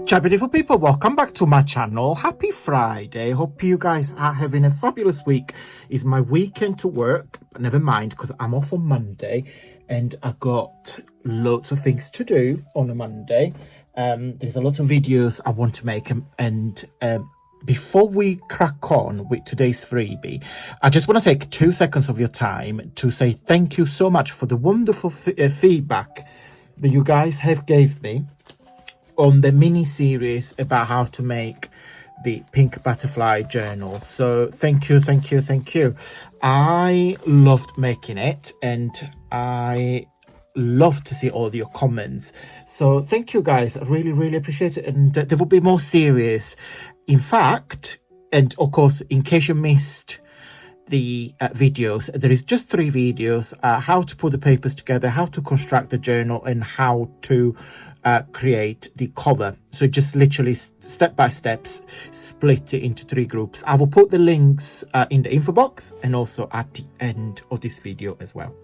Ciao beautiful people, welcome back to my channel. Happy Friday. Hope you guys are having a fabulous week. It's my weekend to work, but never mind because I'm off on Monday and I've got lots of things to do on a Monday. There's a lot of videos I want to make, and before we crack on with today's freebie, I just want to take 2 seconds of your time to say thank you so much for the wonderful feedback that you guys have gave me on the mini series about how to make the pink butterfly journal. So thank you. I loved making it and I love to see all your comments. So thank you guys, I really appreciate it. And there will be more series, in fact. And of course, in case you missed the videos, there is just 3 videos: how to put the papers together, how to construct the journal, and how to create the cover. So just literally step by steps, split it into 3 groups. I will put the links in the info box and also at the end of this video as well.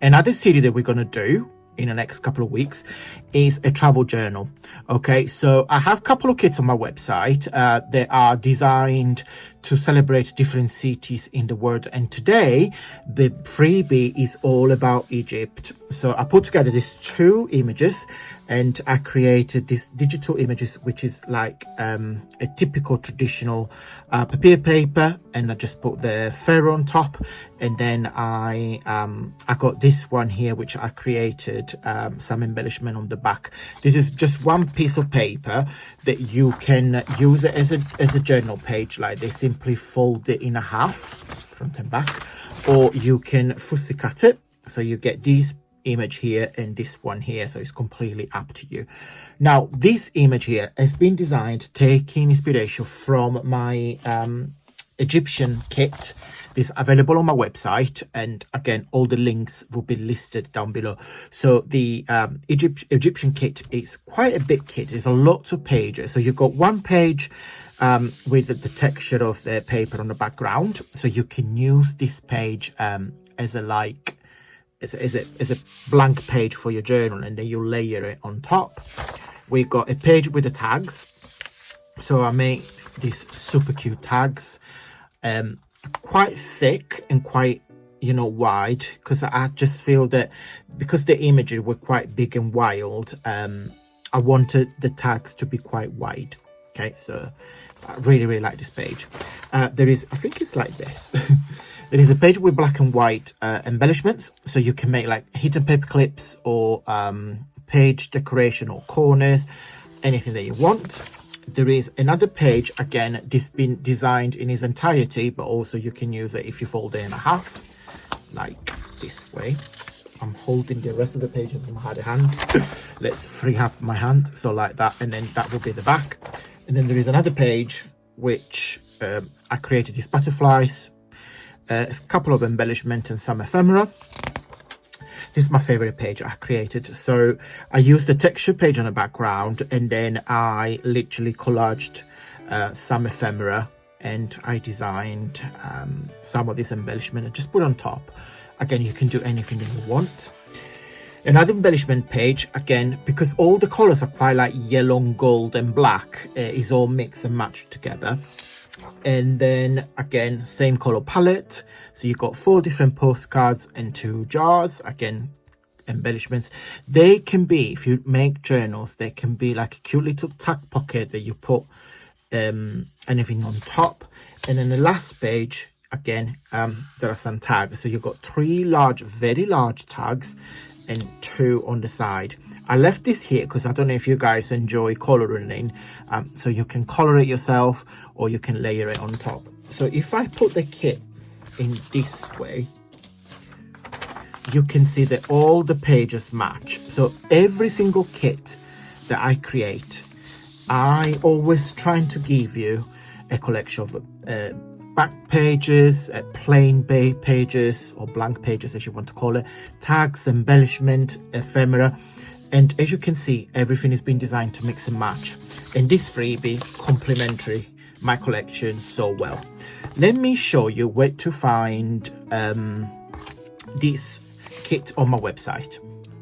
Another series that we're going to do in the next couple of weeks is a travel journal. Okay, so I have a couple of kits on my website that are designed to celebrate different cities in the world, and today the freebie is all about Egypt. So I put together these 2 images and I created these digital images, which is like a typical traditional paper, and I just put the pharaoh on top, and then I got this one here which I created some embellishment on the back. This is just one piece of paper that you can use it as a journal page like this. Simply fold it in half, front and back, or you can fussy cut it so you get these image here and this one here, so it's completely up to you. Now this image here has been designed taking inspiration from my Egyptian kit. This is available on my website, and again all the links will be listed down below. So the Egyptian kit is quite a big kit. There's a lot of pages. So you've got one page with the texture of the paper on the background, so you can use this page as a as a blank page for your journal, and then you layer it on top. We got a page with the tags, so I made these super cute tags, quite thick and quite, you know, wide, because I just feel that because the images were quite big and wild, I wanted the tags to be quite wide. Okay, so I really like this page. There is, I think it's like this. There is a page with black and white embellishments, so you can make like hidden paper clips or page decoration or corners, anything that you want. There is another page, again, this been designed in its entirety, but also you can use it if you fold it in half, like this way. I'm holding the rest of the page in my other hand. Let's free up my hand, so like that, and then that will be the back. And then there is another page which I created these butterflies, a couple of embellishment and some ephemera. This is my favorite page I created. So I used the texture page on the background, and then I literally collaged some ephemera, and I designed some of this embellishment and just put on top. Again, you can do anything that you want. Another embellishment page, again, because all the colors are quite like yellow, gold and black, is all mixed and matched together. And then again, same color palette, so you've got 4 different postcards and 2 jars. Again, embellishments. They can be, if you make journals, they can be like a cute little tuck pocket that you put anything on top. And then the last page, again, there are some tags. So you've got 3 large, very large tags and 2 on the side. I left this here because I don't know if you guys enjoy coloring, so you can color it yourself or you can layer it on top. So if I put the kit in this way, you can see that all the pages match. So every single kit that I create, I always trying to give you a collection of back pages, plain pages, or blank pages as you want to call it, tags, embellishment, ephemera. And as you can see, everything has been designed to mix and match. And this freebie complimentary my collection so well. Let me show you where to find this kit on my website.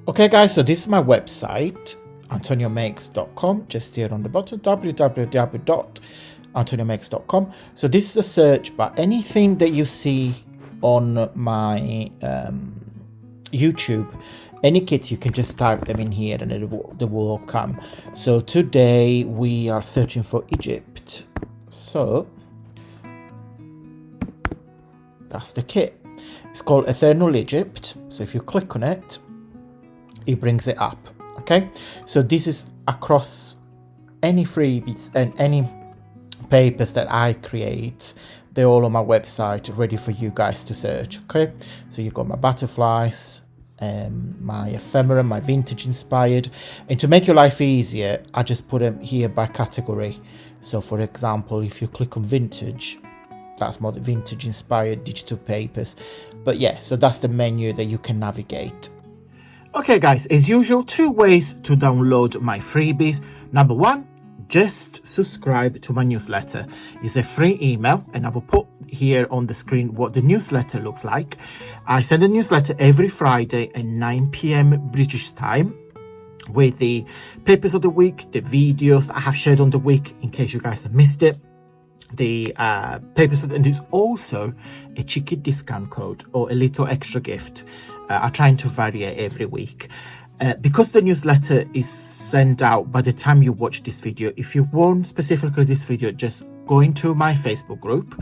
Okay guys, so this is my website. antoniomakes.com, just here on the bottom, www.antoniomakes.com. So this is the search bar. Anything that you see on my YouTube, any kits, you can just type them in here and they will come. So today we are searching for Egypt. So that's the kit. It's called Eternal Egypt. So if you click on it, it brings it up. Okay, so this is across any freebies and any papers that I create. They're all on my website, ready for you guys to search. Okay, so you've got my butterflies, my ephemera, my vintage inspired, and to make your life easier, I just put them here by category. So for example, if you click on vintage, that's more the vintage inspired digital papers. But yeah, so that's the menu that you can navigate. Okay guys, as usual, 2 ways to download my freebies. Number 1, just subscribe to my newsletter. It's a free email, and I will put here on the screen what the newsletter looks like. I send a newsletter every Friday at 9 p.m. British time with the papers of the week, the videos I have shared on the week in case you guys have missed it, the papers, and there's also a cheeky discount code or a little extra gift. I'm trying to vary it every week. Because the newsletter is sent out by the time you watch this video, if you want specifically this video, just go into my Facebook group.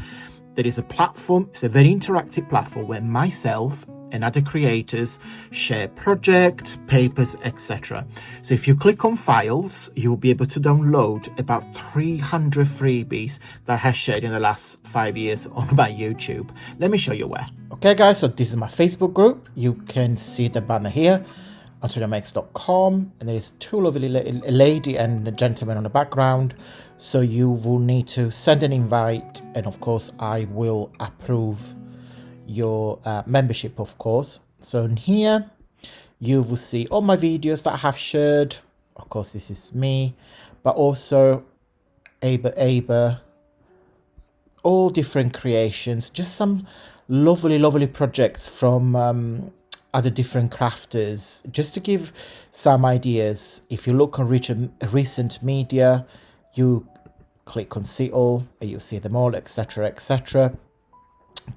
There is a platform, it's a very interactive platform where myself and other creators share projects, papers, etc. So if you click on files, you will be able to download about 300 freebies that I have shared in the last 5 years on my YouTube. Let me show you where. Okay guys, so this is my Facebook group. You can see the banner here, antoniomakes.com, and there is 2 lovely a lady and a gentleman on the background. So you will need to send an invite, and of course I will approve your membership, of course. So in here you will see all my videos that I have shared. Of course, this is me, but also Aber, all different creations, just some lovely projects from other different crafters, just to give some ideas. If you look on recent media, you click on see all and you'll see them all, etc.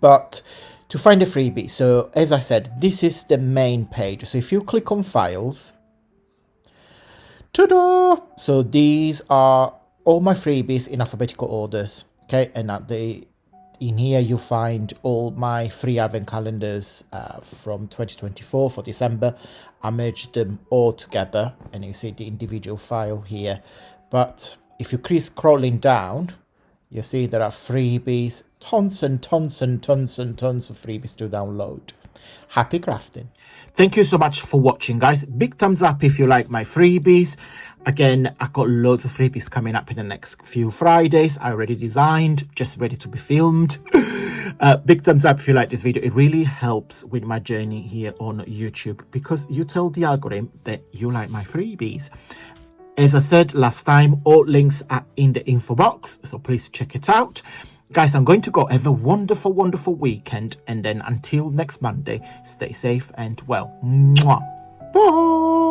But to find a freebie, so as I said, this is the main page. So if you click on files, ta-da! So these are all my freebies in alphabetical orders. Okay, and in here you find all my free advent calendars from 2024 for December. I merged them all together, and you see the individual file here. But if you keep scrolling down, you see there are freebies, tons of freebies to download. Happy crafting. Thank you so much for watching, guys. Big thumbs up if you like my freebies. Again, I've got loads of freebies coming up in the next few Fridays. I already designed, just ready to be filmed. Big thumbs up if you like this video. It really helps with my journey here on YouTube, because you tell the algorithm that you like my freebies. As I said last time, all links are in the info box, so please check it out. Guys, I'm going to go. Have a wonderful weekend, and then until next Monday, stay safe and well. Mwah. Bye.